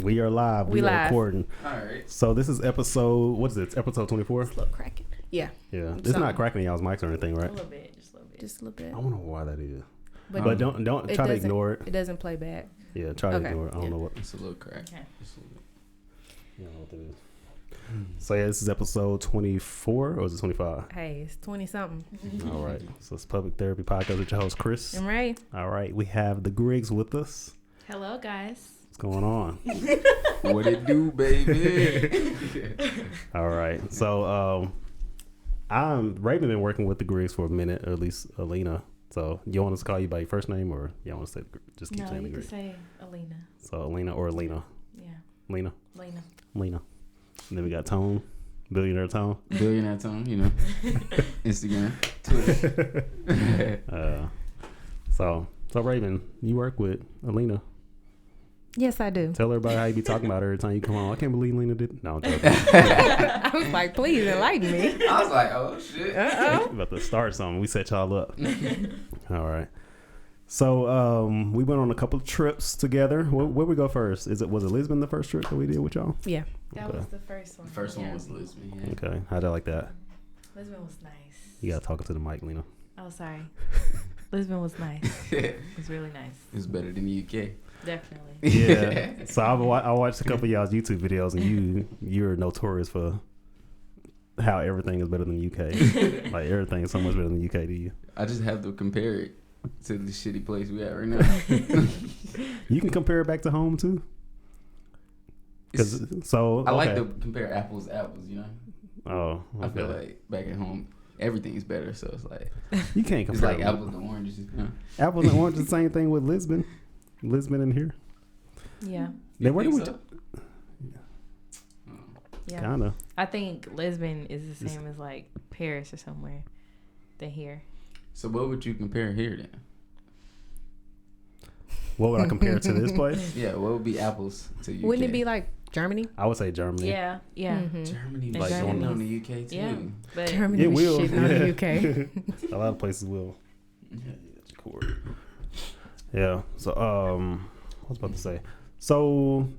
We are live. We are live. Recording. All right. So this is episode, what is it? It's episode 24? It's a little cracking. Yeah. Yeah. It's not cracking y'all's mics or anything, right? A little bit. Just a little bit. Just a little bit. I don't know why that is. But don't try to ignore it. It doesn't play back. Yeah, try to ignore it. I don't know what. It's a little crack. Okay. Just a little bit. You don't know what that is. So yeah, this is episode 24 or is it 25? Hey, it's 20 something. All right. So it's Public Therapy Podcast with your host, Chris. I'm right. All right. We have the Griggs with us. Hello, guys. What's going on? What it do, baby? All right. So Raven been working with the Griggs for a minute, or at least Alina. So you want us to call you by your first name, or you want us to just keep saying the Griggs? No, you can say Alina. So Alina or Alina? Yeah. Lena. Lena. And then we got Tone, Billionaire Tone. Billionaire Tone, you know. Instagram, Twitter. So Raven, you work with Alina. Yes, I do. Tell everybody how you be talking about her every time you come on. I can't believe Lena did. No, I'm joking. I was like, please enlighten me. I was like, oh, shit. About to start something. We set y'all up. All right. So we went on a couple of trips together. Where we go first? Was it Lisbon the first trip that we did with y'all? Yeah. That was the first one. The first one was Lisbon, yeah. Okay. How'd I like that? Lisbon was nice. You got to talk to the mic, Lena. Oh, sorry. Lisbon was nice. It was really nice. It was better than the UK. Definitely. Yeah. So I watched a couple of y'all's YouTube videos, and you're notorious for how everything is better than the UK. Like everything is so much better than the UK to you. I just have to compare it to the shitty place we at right now. You can compare it back to home too. I like to compare apples to apples, you know? Oh, okay. I feel like back at home, everything's better, so it's like... You can't compare It's like them. apples and oranges, you know? Apples and oranges, the same thing with Lisbon in here. Yeah. They work with so? Yeah. kind of. I think Lisbon is the same as like Paris or somewhere than here. So what would you compare here then? What would I compare to this place? Yeah, what would be apples to UK? Wouldn't it be like Germany? I would say Germany. Yeah. Yeah. Mm-hmm. Germany And was like Germany. on the UK too. Yeah. But Germany It was will. shitting on the UK. A lot of places will. Yeah. So I was about to say. So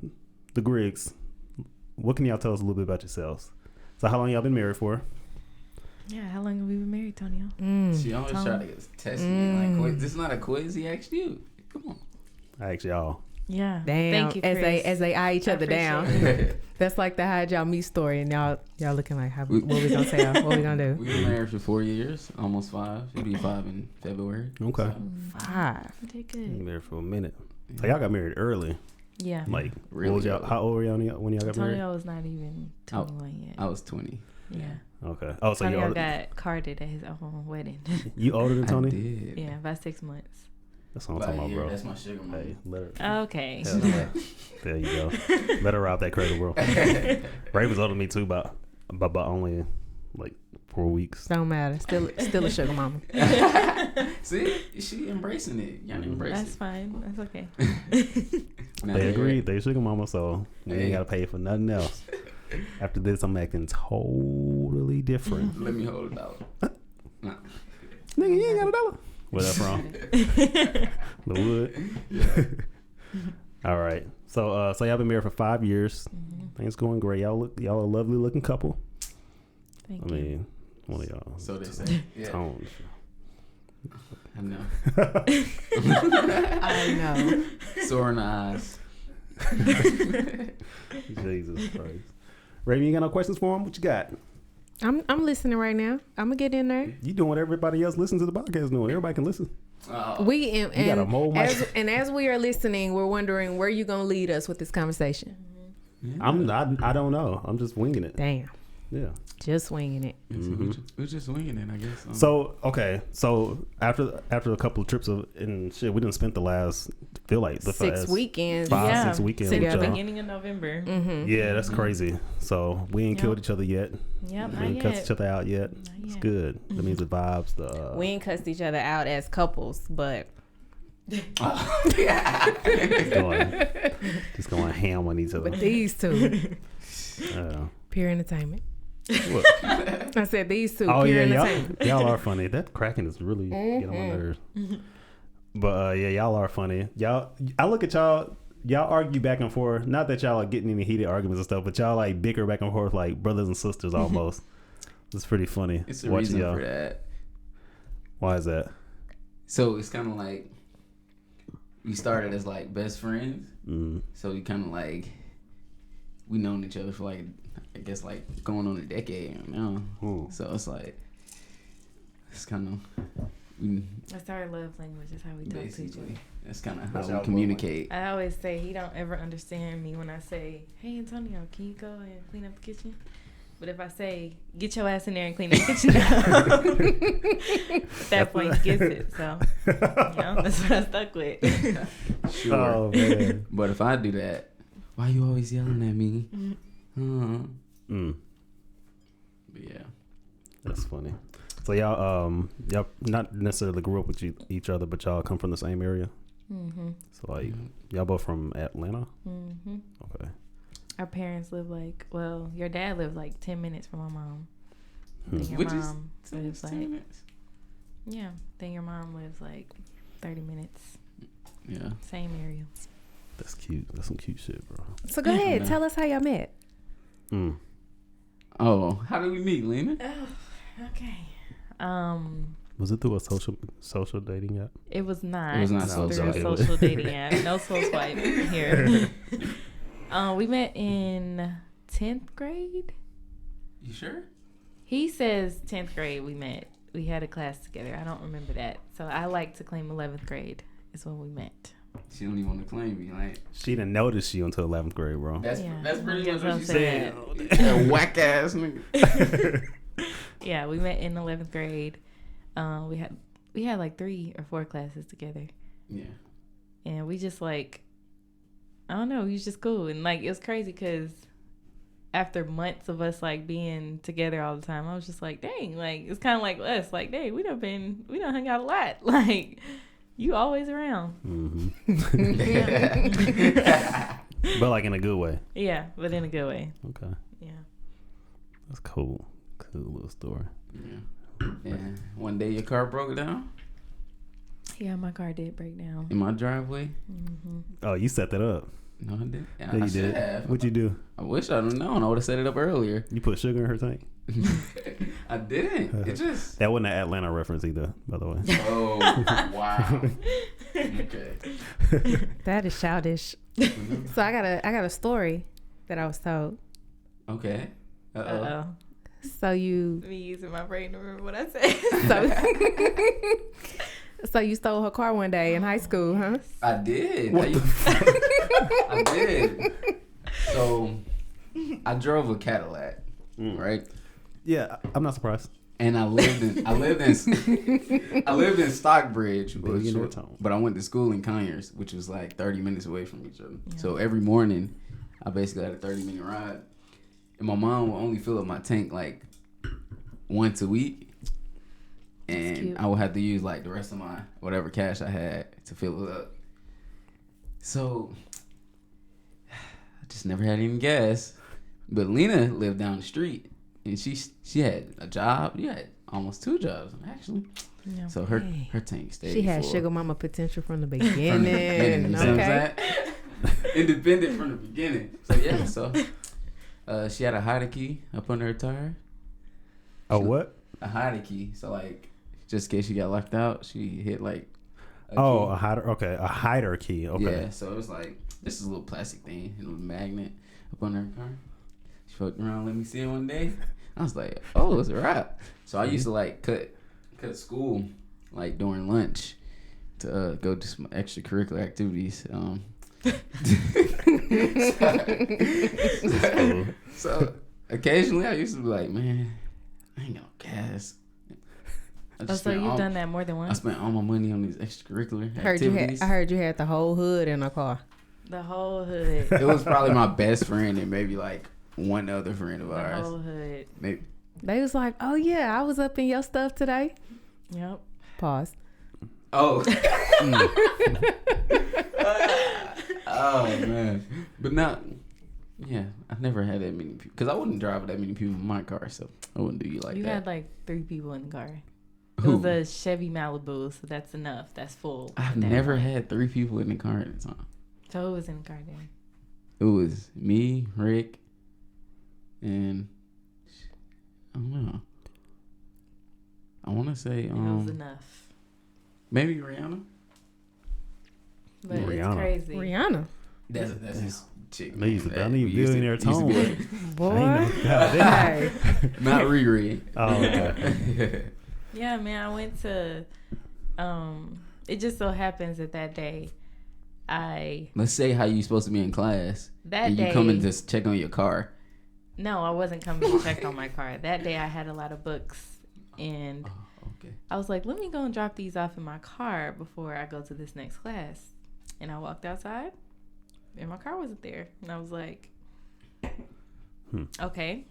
the Griggs, what can y'all tell us a little bit about yourselves? So how long y'all been married for? yeah, how long have we been married, Tonio? She always try to test me. Like, this is not a quiz. He asked you. Come on. I asked y'all. Yeah. Damn. Thank you, Chris. as they eye each I other down. appreciate That's like the hide y'all meet story, and y'all looking like, what we gonna say? What we gonna do? We've been married for 4 years, almost 5. It'll be 5 in February. Okay. So, 5. We did Been good. married for a minute. So y'all got married early. Yeah. Like, Really what was y'all, early. how old were y'all when y'all got married? Tonio was not even 21 yet. I was 20. Yeah. Okay. Oh, so you Tonio older. got carded at his own wedding. You older than I Tony? did. Yeah, about 6 months. That's what I'm About talking a about, year. bro. That's my sugar mama. Hey, let her. Okay. Hell yeah. There you go. Let her rob that cradle, bro. Ray was older than me too, about only like 4 weeks. Don't matter. Still a sugar mama. See, she embracing it. Y'all embrace That's it. fine. That's okay. Now They they're- agreed. They sugar mama, so we Hey. ain't gotta pay for nothing else. After this, I'm acting totally different. Let me hold it out. Nah. Nigga, you ain't got $1. Where that from? The wood. All right. So y'all been married for 5 years. Things going great. Y'all a lovely looking couple. Thank I you. mean, one of y'all. So they say. Yeah. Tones. I know. I know. Sore in the eyes. Jesus Christ. Raven, you got no questions for him? What you got? I'm listening right now. I'm gonna get in there. You doing what everybody else listens to the podcast doing. Everybody can listen. We You got a mole mic. as we are listening, we're wondering where you gonna lead us with this conversation. I don't know. I'm just winging it. Damn, Yeah. just swinging it. We're just winging it, I guess. So okay. So after a couple of trips and shit, we didn't spend the last feel like the 6 last weekends. 5, Yeah. 6 weekends Since with the y'all. beginning of November. Mm-hmm. Yeah, that's crazy. So we ain't Yep. killed each other yet. Yep, We not ain't cussed yet. each other out yet. Not It's yet. good. That means the vibes. The We ain't cussed each other out as couples, but just going ham on each other. but these two, Uh, pure entertainment. what? I said these two, Oh pure yeah, entertainment. y'all are funny. That cracking is really getting on my nerves. But yeah, y'all are funny. I look at y'all y'all argue back and forth. Not that y'all are getting any heated arguments and stuff, but y'all like bicker back and forth like brothers and sisters almost. It's pretty funny. It's a reason for that. Why is that? So it's kind of like we started as like best friends. So we kind of like we known each other for like I guess like going on a decade now. So it's like it's kind of That's our love language. Is how we talk to each other. That's kind of how we communicate. I always say he don't ever understand me when I say, "Hey Antonio, can you go and clean up the kitchen?" But if I say, "Get your ass in there and clean up the kitchen," at that point he gets it. So that's what I stuck with. Sure. Oh man. But if I do that, why you always yelling at me? But yeah, that's funny. So y'all not necessarily grew up with each other, but y'all come from the same area. So like y'all both from Atlanta. Okay. Our parents live your dad lived like 10 minutes from my mom. Then your Which mom is 10 minutes. Yeah. Then your mom lives like 30 minutes. Yeah. Same area. That's cute. That's some cute shit, bro. So go ahead, tell us how y'all met. Oh, how did we meet, Lena? Oh, okay. Was it through a social dating app? It was not. It was not through social. a social dating app. No soul swipe here. We met in 10th grade. You sure? He says 10th grade we met. We had a class together. I don't remember that. So I like to claim 11th grade is when we met. She don't even want to claim me, like. She didn't notice you until 11th grade, bro. That's pretty much what she said. said. That whack ass nigga. Yeah, we met in 11th grade. We had like 3 or 4 classes together. Yeah. And we just like, I don't know, we was just cool. And like, it was crazy because after months of us like being together all the time, I was just like, dang, like, it's kind of like us. Like, dang, we done hung out a lot. Like, you always around. But like in a good way. Yeah, but in a good way. Okay. Yeah. That's cool. Cool little story. Yeah. One day your car broke down Yeah, my car did break down. in my driveway. Oh, you set that up. No, I didn't. Yeah, I you should did. have. What'd you do? I wish I'd have known. I would have set it up earlier. You put sugar in her tank? I didn't. It just. That wasn't an Atlanta reference either, by the way. Oh, wow. Okay. That is childish. So I got a story that I was told. Okay. Uh-oh. So you Me using my brain to remember what I said. so you stole her car one day in high school, huh? I did. I did. So I drove a Cadillac, right? Yeah, I'm not surprised. And I lived in Stockbridge, Billionaire town. but I went to school in Conyers, which was like 30 minutes away from each other. Yeah. So every morning, I basically had a 30-minute ride, and my mom would only fill up my tank like once a week, and I would have to use like the rest of my whatever cash I had to fill it up. So I just never had any gas. But Lena lived down the street. And she had a job. You had almost 2 jobs, actually. Yeah. So her tank stayed. She had full. sugar mama potential from the beginning. From the beginning, you see what I'm saying? Independent from the beginning. So yeah, she had a hide key up under her tire. What? A hide key. So like, just in case she got locked out, she hit like. A hider. Okay, a hider key. Okay. Yeah. So it was like this is a little plastic thing, a little magnet up under her car. She fucked around, let me see it one day. I was like, oh, it's a wrap. So I used to like cut school like during lunch to go to some extracurricular activities. So occasionally I used to be like, man, I ain't got gas. So you've done that more than once? I spent all my money on these extracurricular activities. I heard you had the whole hood in a car. The whole hood. It was probably my best friend and maybe like one other friend of ours. The whole hood. Maybe. They was like, oh yeah, I was up in your stuff today. Yep. Pause. Oh. Oh man. But not. Yeah, I never had that many people because I wouldn't drive that many people in my car, so I wouldn't do you like that. You had like 3 people in the car. It Who? was a Chevy Malibu, so that's enough. That's full. I've never had 3 people in the car at a time. So who was in the car then? It was me, Rick, and I don't know. I want to say It was enough. maybe Rihanna. But Rihanna. it's crazy. Rihanna. That's his chick. They used to, man. I need We used to- billionaire used to be tone. like- Boy. Hey. Not Riri. Oh, okay. Yeah, man, I went to it just so happens that day Let's say how you supposed to be in class. that and day you come and just check on your car. No, I wasn't coming to check on my car. That day I had a lot of books and Okay. I was like, let me go and drop these off in my car before I go to this next class. And I walked outside and my car wasn't there. And I was like, okay,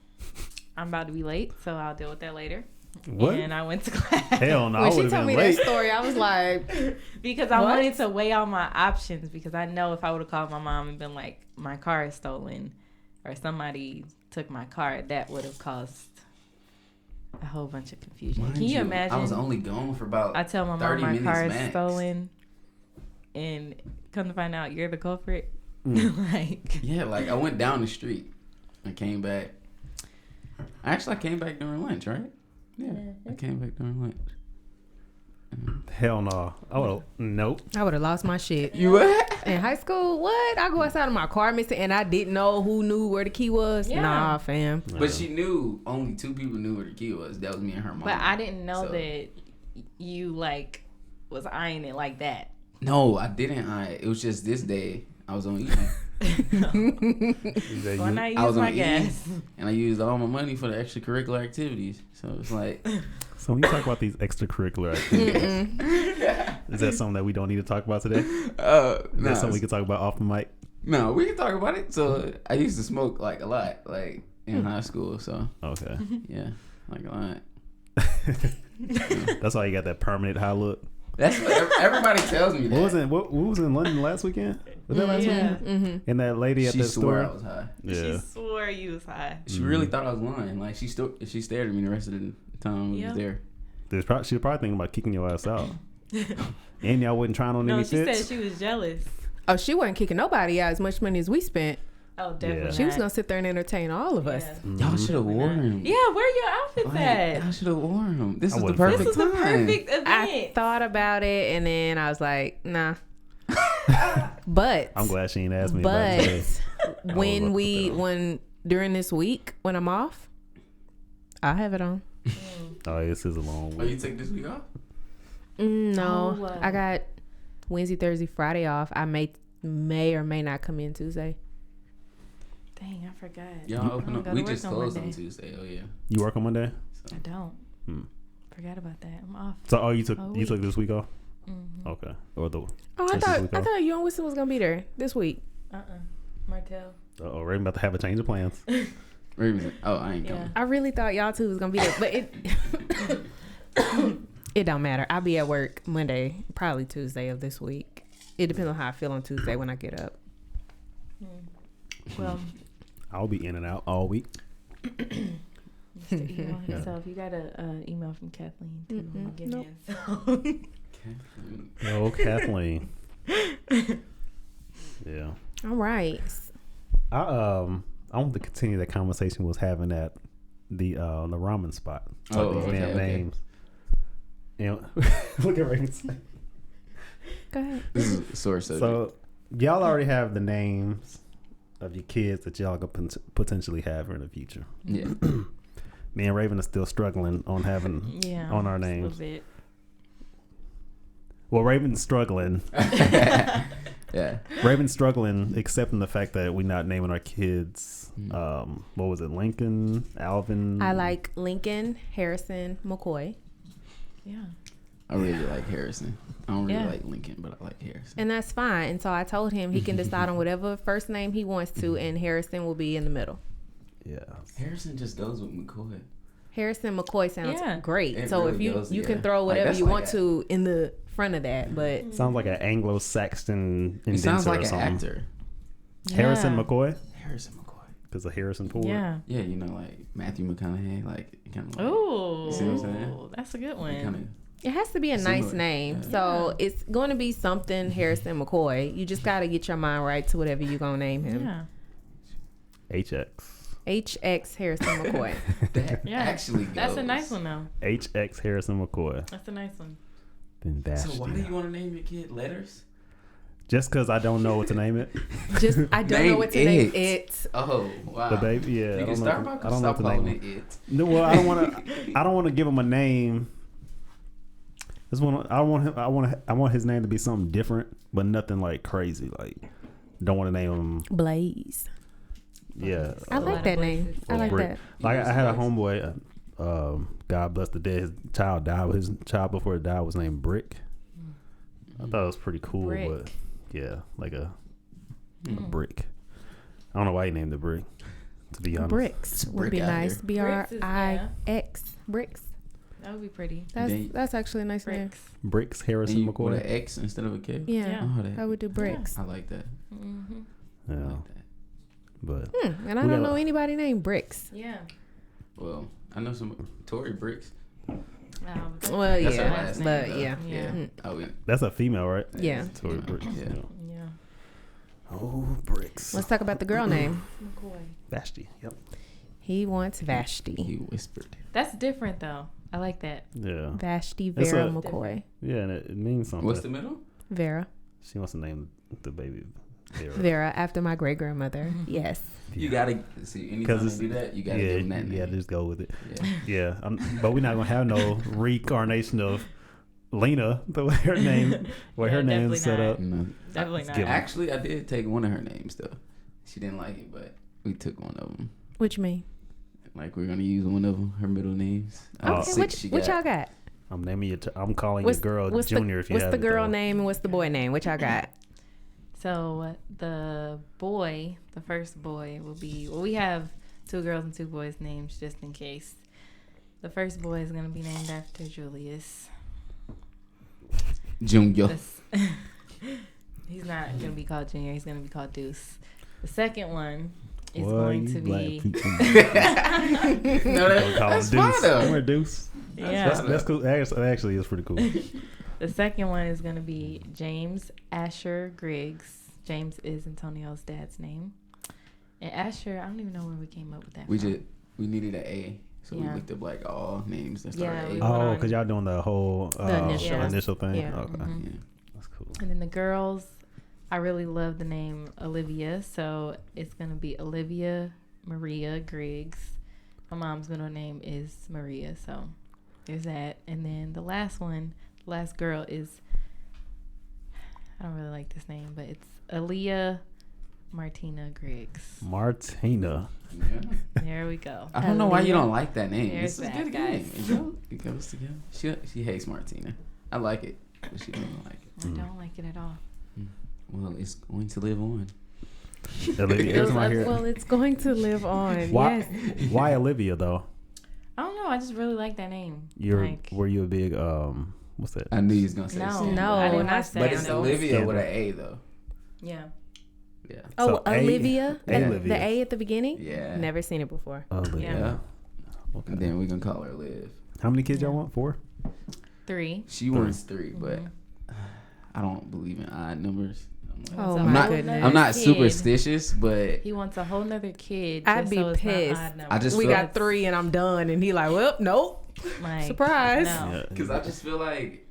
I'm about to be late, so I'll deal with that later. What? And I went to class. Hell no, I When she would have told been me late. that story, I was like, Because I What? wanted to weigh all my options because I know if I would have called my mom and been like, my car is stolen or somebody took my car, that would have caused a whole bunch of confusion. Mind Can you you, imagine? I was only gone for about I tell my mom 30 my minutes car is max. stolen and come to find out you're the culprit. Like, Yeah, like I went down the street. I came back. I came back during lunch, right? Yeah, I came back during lunch. Hell no. I would have. Nope. I would have lost my shit. You what? In high school, what? I go outside of my car missing and I didn't know who knew where the key was. Yeah. Nah, fam. But she knew only 2 people knew where the key was. That was me and her mom. but I didn't know So- that you like was eyeing it like that. No, I didn't. It was just this day. I was on eating. Why not I use was my on gas? eating, and I used all my money for the extracurricular activities. So it's like, So when you talk about these extracurricular activities, is that something that we don't need to talk about today? Is that something we can talk about off the mic? no, we can talk about it. So I used to smoke like a lot, like in high school. So Okay. yeah, like a lot. That's why you got that permanent high look. That's what everybody tells me. That. What was in London last weekend? Was that last Yeah. weekend? And that lady at She the swore I store. was high. Yeah. She swore you was high. She really thought I was lying. Like she stared at me the rest of the time we Yeah. was there. She was probably thinking about kicking your ass out. And y'all wasn't trying on No, any she fits. said she was jealous. Oh, she wasn't kicking nobody out as much money as we spent. Oh, definitely. Yeah. She was not. gonna sit there and entertain all of us. Yeah. Y'all should have worn them. Yeah, where your outfits Like, at? y'all should have worn them. This I is the would've perfect This is the time. perfect event. I thought about it and then I was like, nah. But I'm glad she ain't asked me about it but today. when during this week when I'm off, I'll have it on. Oh, this is a long Oh, you week. take this week off? No, Oh, wow. I got Wednesday, Thursday, Friday off. I may or may not come in Tuesday. Dang, I forgot. Y'all open I up. gotta We work just on closed on Monday. Tuesday. Oh yeah. You work on Monday? I don't. Hmm. Forgot about that. I'm off. So, you took Oh, you took this week off? Mm-hmm. Okay. Or the Oh, This is I week thought off. you and Wilson was gonna be there this week. Martell. Raven about to have a change of plans. Oh, I ain't Yeah. coming. I really thought y'all two was gonna be there, but it it don't matter. I'll be at work Monday, probably Tuesday of this week. It depends on how I feel on Tuesday when I get up. Well, I'll be in and out all week. Mr. Email himself. You got a email from Kathleen too. Mm-mm. I'll get Nope. in. Oh, Kathleen. Yeah. All right. I want to continue that conversation we was having at the ramen spot. Oh, These okay, damn okay. names. You know, look at Raven's face. Go ahead. This is a sore subject. So y'all already have the names of your kids that y'all could potentially have in the future. yeah. Me and Raven are still struggling on having Yeah. on our just a names. little bit. Well, Raven's struggling. Yeah. Raven's struggling, accepting the fact that we're not naming our kids. What was it? Lincoln, Alvin. I like Lincoln, Harrison, McCoy, Yeah. I really like Harrison. I don't really Yeah. like Lincoln, but I like Harrison. and that's fine. And so I told him he can decide on whatever first name he wants to, and Harrison will be in the middle. Yeah. Harrison just goes with McCoy. Harrison McCoy sounds Yeah. great. It So really if you does, you yeah. can throw Like, whatever that's you like want a- to in the front of that, but Sounds like an Anglo-Saxon He sounds indenture like or an something. actor. Harrison Yeah. McCoy, Harrison McCoy. because of Harrison Ford. Yeah. Yeah, you know, like Matthew McConaughey, like kind of. Oh, You see what I'm saying? that's a good one. Kind of. It has to be a nice Similar. name. Yeah. So it's going to be something Harrison McCoy. You just got to get your mind right to whatever you're going to name him. Yeah. HX. HX Harrison McCoy. That Yeah. actually goes. That's a nice one though. HX Harrison McCoy. That's a nice one. Then So Vashti. why do you want to name your kid letters? Just because I don't know what to name it. Just I don't know what to name it. Oh wow. The baby, yeah. You I can don't know start what by to- I don't know stop what to calling name it it. it. No, well, I don't want to. I don't want to give him a name. I want his name to be something different, but nothing like crazy. Like, don't want to name him. Blaze. Yeah. I like that name. I like Brick. that. Like I had a Blaze. homeboy. God bless the dead. His child died. His child before it died was named Brick. I thought it was pretty cool, Brick. but yeah, like a brick. I don't know why he named it Brick. To be honest, Bricks would be Brick out nice. here. BRIX. Bricks. That would be pretty. That's actually a nice name. Bricks. Bricks And Harrison you with McCoy. an X instead of a K. Yeah. Yeah. Oh, that, I would do bricks. I like that. Mm-hmm. I Yeah, like that. but And I We don't got- know anybody named Bricks. Yeah. Well, I know some Tory Bricks. Well, That's her yeah, last name, but though. yeah. Yeah. Mm. Oh, yeah. that's a female, right? Yeah. Tory Bricks. Yeah. Yeah. Yeah. Oh, Bricks. Let's talk about the girl name. McCoy. Vashti. Yep. He wants Vashti. He whispered. That's different though. I like that. Yeah. Vashti It's Vera a- McCoy. Yeah, and it means something. What's the middle? Vera. She wants to name the baby Vera. Vera, after my great grandmother. Yes. You gotta see. Anytime Because they do that, you gotta Yeah, give them that name. yeah, just go with it. Yeah. Yeah, but we're not gonna have no reincarnation of Lena the way her name, Yeah, her name's definitely set not. up. No. Definitely Let's not. give 'em- Actually, I did take one of her names though. She didn't like it, but we took one of them. What you mean? Like we're gonna use one of them, her middle names. Oh. Okay, Six what y'all got? I'm naming you. I'm calling your girl Junior. If you what's have the it, girl though. name and what's the boy name? What y'all got? So the boy, the first boy will be. Well, we have 2 girls and 2 boys names just in case. The first boy is gonna be named after Julius. Junior. This- he's not gonna be called Junior. He's gonna be called Deuce. The second one is Boy, going you to black be. people. No, Don't call him that's fine Deuce. though. Come here, Deuce. Yeah. That's cool. Actually, it's pretty cool. The second one is going to be James Asher Griggs. James is Antonio's dad's name. And Asher, I don't even know where we came up with that. We from. needed an A, so we Yeah. looked up like all names that Yeah, started we A. went Oh, on- because y'all doing the whole The initial. initial thing. Yeah. Okay, Mhm. Yeah. that's cool. And then the girls, I really love the name Olivia, so it's going to be Olivia Maria Griggs. My mom's middle name is Maria, so there's that. And then the last one, the last girl is, I don't really like this name, but it's Aaliyah Martina Griggs. Martina. Yeah. There we go. I don't know why you Aaliyah. don't like that name. There's This is a that, good guys. game. It goes together. She hates Martina. I like it, but she doesn't like it. I don't like it at all. Well, it's going to live on. Olivia, every time I hear- Well, it's going to live on. why? Yes. Why Olivia though? I don't know. I just really like that name. Were you a big what's that? I knew you was gonna say No. Sandra. No, I didn't not watch But it's Scandal. Olivia with Scandal. an A though. Yeah. Yeah. Oh, So A- Olivia. Olivia. The A at the beginning. Yeah. Never seen it before. Olivia. Yeah. Okay. And then we're gonna call her Liv. How many kids y'all want? 4? 3. She wants 3, but Mhm. I don't believe in odd numbers. Oh, So my not- goodness. I'm not Kid. superstitious, but He wants a whole nother kid. I'd just be so it's not pissed. odd numbers. I just We feel- got 3 and I'm done. And he like, well, nope. Like, Surprise. No. because I just feel like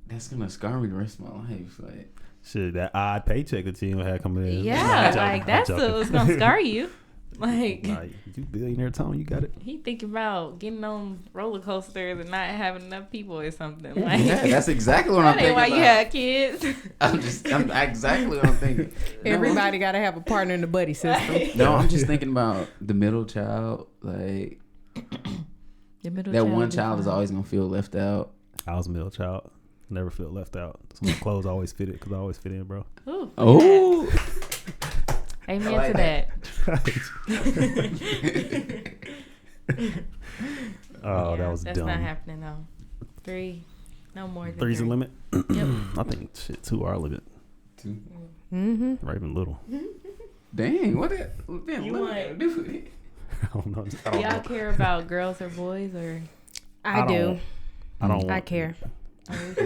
that's gonna scar me the rest of my life. Like, Shit, that odd paycheck that you had coming in. Yeah, I'm joking, like I'm that's joking. what's gonna scar you. Like Nah, you billionaire Tom, you got it. he thinking about getting on roller coasters and not having enough people or something. Like yeah, that's exactly what I'm that ain't thinking. why you about. had kids. I'm exactly what I'm thinking. No, Everybody got to have a partner in the buddy system. No, I'm just thinking about the middle child. Like The middle that one is child is fine. always gonna feel left out. I was a middle child. Never felt left out. So my clothes always fitted because I always fit in, bro. Ooh, look Oh, at that. Amen I like to that. Oh, Yeah, that was that's dumb. not happening though. 3, no more than 3's the 3. limit. Yep. I think shit 2 are limit. Mm-hmm. Or even little. dang! What that? Damn, You what want- that do with it? I don't know. Do y'all care about girls or boys or? I do. I don't. I want- care.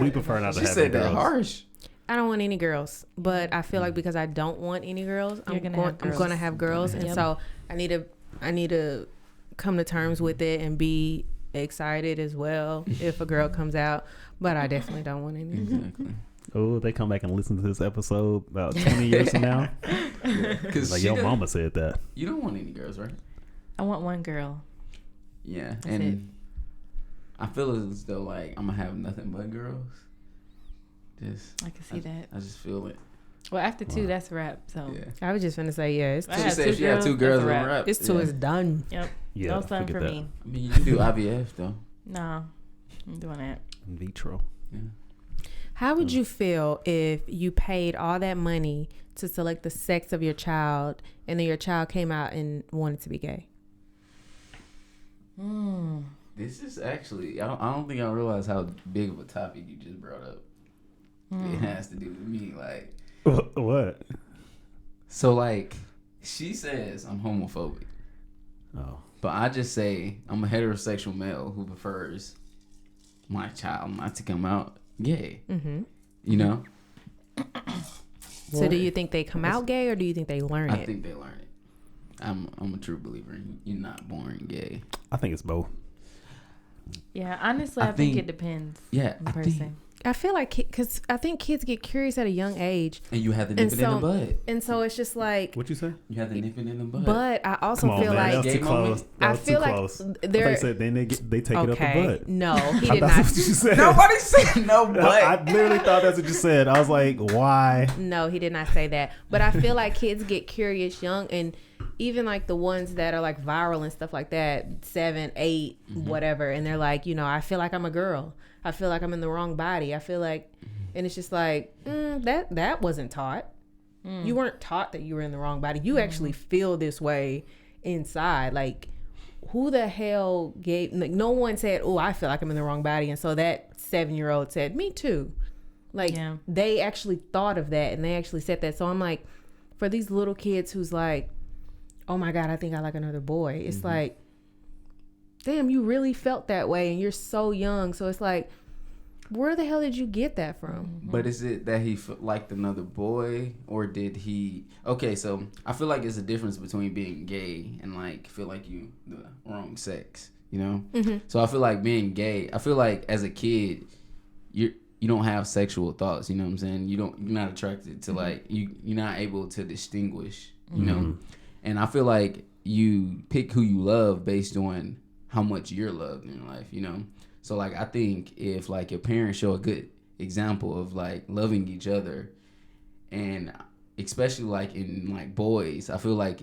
We prefer not to She have said that girls. harsh. I don't want any girls, but I feel like because I don't want any girls, I'm gonna have girls, and so I need to come to terms with it and be excited as well if a girl comes out. But I definitely don't want any. Exactly. Oh, they come back and listen to this episode about 20 years from now. Because Like your mama said that. You don't want any girls, right? I want one girl. Yeah, That's and it. I feel as though like I'm gonna have nothing but girls. I can see that. I just feel it. Well, after 2, that's a wrap. So Yeah. I was just gonna say yes. I She had said 2 she had 2 girls that's a in a wrap. rap. It's 2 Yeah. is done. Yep. Yeah, No son forget for that. me. I mean, you can do IVF though. No, I'm doing that. In vitro. Yeah. How would you feel if you paid all that money to select the sex of your child, and then your child came out and wanted to be gay? This is actually I don't think I realize how big of a topic you just brought up. It has to do with me, like. What? So like, she says I'm homophobic, Oh. but I just say I'm a heterosexual male who prefers my child not to come out gay. Mm-hmm. You know. So do you think they come out gay, or do you think they learn I it? think they learn it. I'm a true believer. You're not born gay. I think it's both. Yeah, honestly, I think it depends. Yeah, on the I person. think. I feel like because I think kids get curious at a young age, And you have to nip it in the bud. and so it's just like. What you say? You have to nip it in the bud. But I also Come on, feel man. That like was too Gay close. moment? That I was feel too like close. they're- I said then they take it up okay. the butt. No, he I did thought not. that's what you said. Nobody said no but. I literally thought that's what you said. I was like, why? No, he did not say that. But I feel like kids get curious young, and even like the ones that are like viral and stuff like that, 7, 8, whatever, and they're like, I feel like I'm a girl. I feel like I'm in the wrong body. I feel like, and it's just like that wasn't taught. You weren't taught that you were in the wrong body. You actually feel this way inside. Like, who the hell gave? Like, no one said, "Oh, I feel like I'm in the wrong body," and so that 7-year-old said, "Me too." Like, they actually thought of that, and they actually said that. So I'm like, for these little kids who's like, "Oh my God, I think I like another boy," it's like, damn, you really felt that way, and you're so young. So it's like, where the hell did you get that from? But is it that he liked another boy, or did he? Okay, so I feel like it's a difference between being gay and like feel like you the wrong sex, So I feel like being gay. I feel like as a kid, you don't have sexual thoughts. You know what I'm saying? You're not attracted to like you're not able to distinguish. You know, and I feel like you pick who you love based on how much you're loved in life. So, like, I think if, like, your parents show a good example of, like, loving each other, and especially, like, in, like, boys, I feel like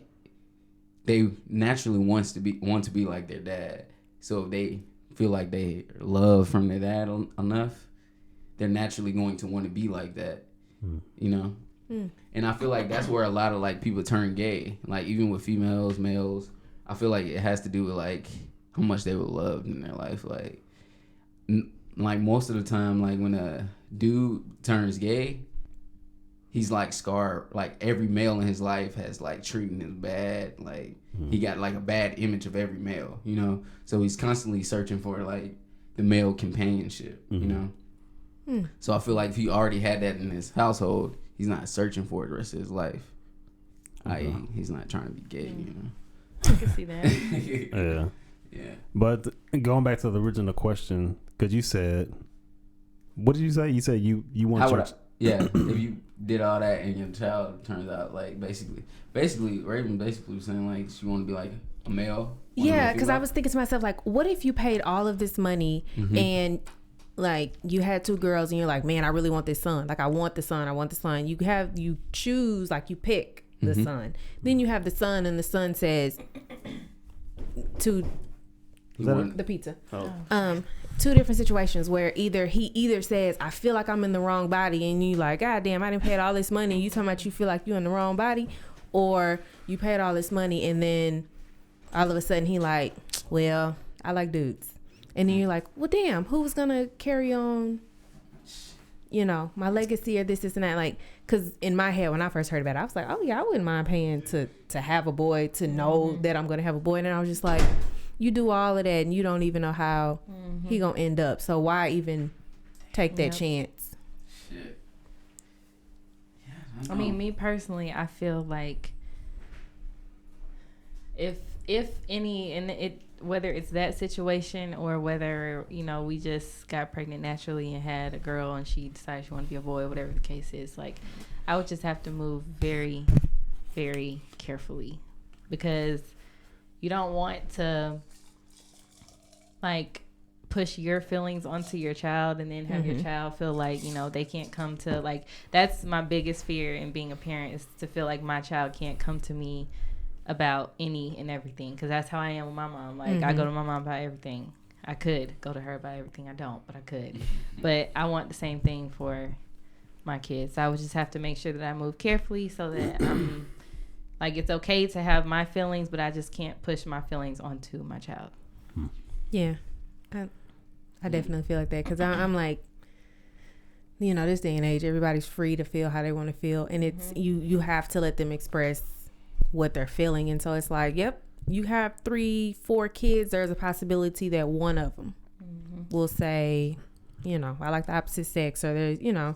they naturally want to be like their dad. So if they feel like they love from their dad enough, they're naturally going to want to be like that, And I feel like that's where a lot of, like, people turn gay. Like, even with females, males, I feel like it has to do with, like, how much they were loved in their life, like most of the time, like when a dude turns gay, he's like scarred. Like every male in his life has like treating him bad. Like he got like a bad image of every male, So he's constantly searching for like the male companionship, So I feel like if he already had that in his household, he's not searching for it the rest of his life. I.e., he's not trying to be gay, I can see that. Yeah. Yeah. But going back to the original question, because you said, what did you say? You said you want your... If you did all that and your child turns out like basically Raven basically was saying like she want to be like a male. Yeah, because I was thinking to myself, like, what if you paid all of this money and like you had 2 girls and you're like, man, I really want this son. Like, I want the son. You choose, like, you pick the son. Then you have the son, and the son says to the pizza. Oh. 2 different situations where he says, I feel like I'm in the wrong body, and you like, God damn, I didn't pay all this money, and you talking about you feel like you in the wrong body, or you paid all this money and then all of a sudden he like, well, I like dudes, and then you're like, well, damn, who's gonna carry on my legacy or this and that? Like, because in my head when I first heard about it, I was like, oh yeah, I wouldn't mind paying to have a boy, to know that I'm gonna have a boy. And then I was just like, you do all of that and you don't even know how he gonna end up, so why even take that chance. Shit. Yeah, I mean, me personally, I feel like if any, and it, whether it's that situation or whether, you know, we just got pregnant naturally and had a girl and she decided she wanted to be a boy, whatever the case is, like, I would just have to move very, very carefully, because you don't want to, like, push your feelings onto your child and then have your child feel like, you know, they can't come to, like, that's my biggest fear in being a parent, is to feel like my child can't come to me about any and everything, because that's how I am with my mom. Like, I go to my mom about everything. I could go to her about everything. I don't, but I could. But I want the same thing for my kids. I would just have to make sure that I move carefully so that I'm like, it's okay to have my feelings, but I just can't push my feelings onto my child. Yeah, I definitely feel like that, because I'm like, you know, this day and age, everybody's free to feel how they want to feel, and it's you have to let them express what they're feeling. And so it's like, yep, you have 3-4 kids, there's a possibility that one of them will say, you know, I like the opposite sex, or there's, you know,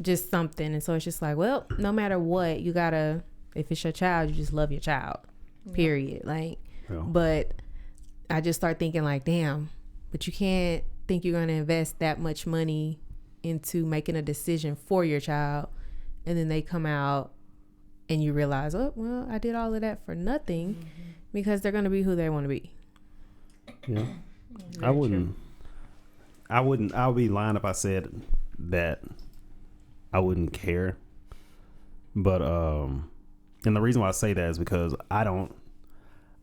just something. And so it's just like, well, no matter what, you gotta, if it's your child, you just love your child, period. Like, but I just start thinking like, damn, but you can't think you're going to invest that much money into making a decision for your child, and then they come out and you realize, oh, well, I did all of that for nothing, because they're going to be who they want to be. Yeah. I would be lying if I said that I wouldn't care. But, and the reason why I say that is because I don't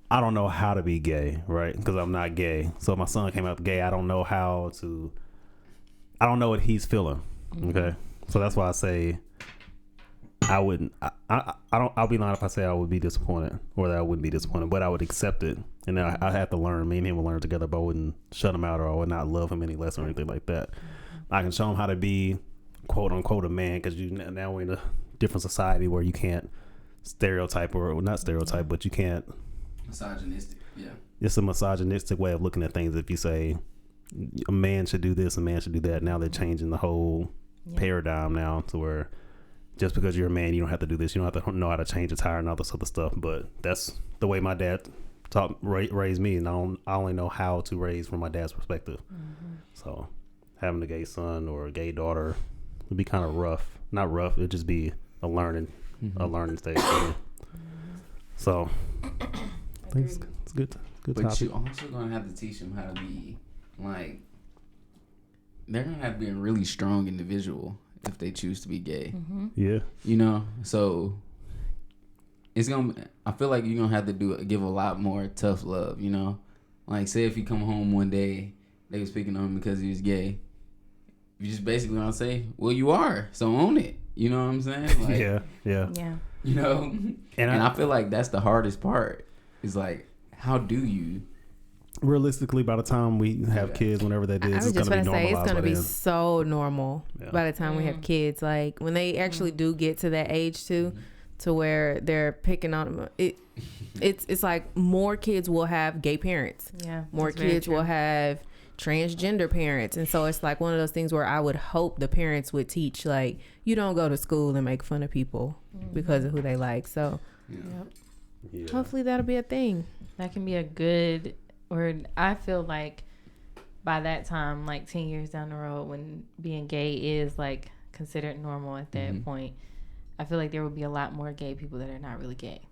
know how to be gay, right? Because I'm not gay. So if my son came out gay, I don't know what he's feeling. Okay. So that's why I say I wouldn't, I'll be lying if I say I would be disappointed, or that I wouldn't be disappointed, but I would accept it. And then I have to learn, me and him will learn together, but I wouldn't shut him out, or I would not love him any less or anything like that. I can show him how to be quote unquote a man, because now we're in a different society where you can't stereotype, or not stereotype, but you can't. Misogynistic, yeah. It's a misogynistic way of looking at things. If you say a man should do this, a man should do that, now they're changing the whole paradigm now to where just because you're a man, you don't have to do this. You don't have to know how to change a tire and all this other stuff. But that's the way my dad raised me, and I only know how to raise from my dad's perspective. So having a gay son or a gay daughter would be kind of rough. Not rough. It'd just be a learning stage. So I think it's good. Good but topic. you also gonna have to teach them how to be like. They're gonna have to be a really strong individual if they choose to be gay. Yeah. You know, so it's gonna. I feel like you're gonna have to give a lot more tough love. You know, like say if you come home one day, they was picking on him because he was gay. You just basically gonna say, "Well, you are, so own it." You know what I'm saying? Like, yeah. You know, and I feel like that's the hardest part. Is like, how do you? Realistically, by the time we have kids, whenever that is, I was it's just going to going be to say, it's normalized. going to be so normal by the time we have kids. Like, when they actually do get to that age, too, to where they're picking on them, it's like more kids will have gay parents. Yeah. More kids will have transgender parents. And so it's like one of those things where I would hope the parents would teach, like, you don't go to school and make fun of people because of who they like. So hopefully that'll be a thing. That can be a good, or I feel like by that time, like 10 years down the road, when being gay is like considered normal at that point, I feel like there will be a lot more gay people that are not really gay.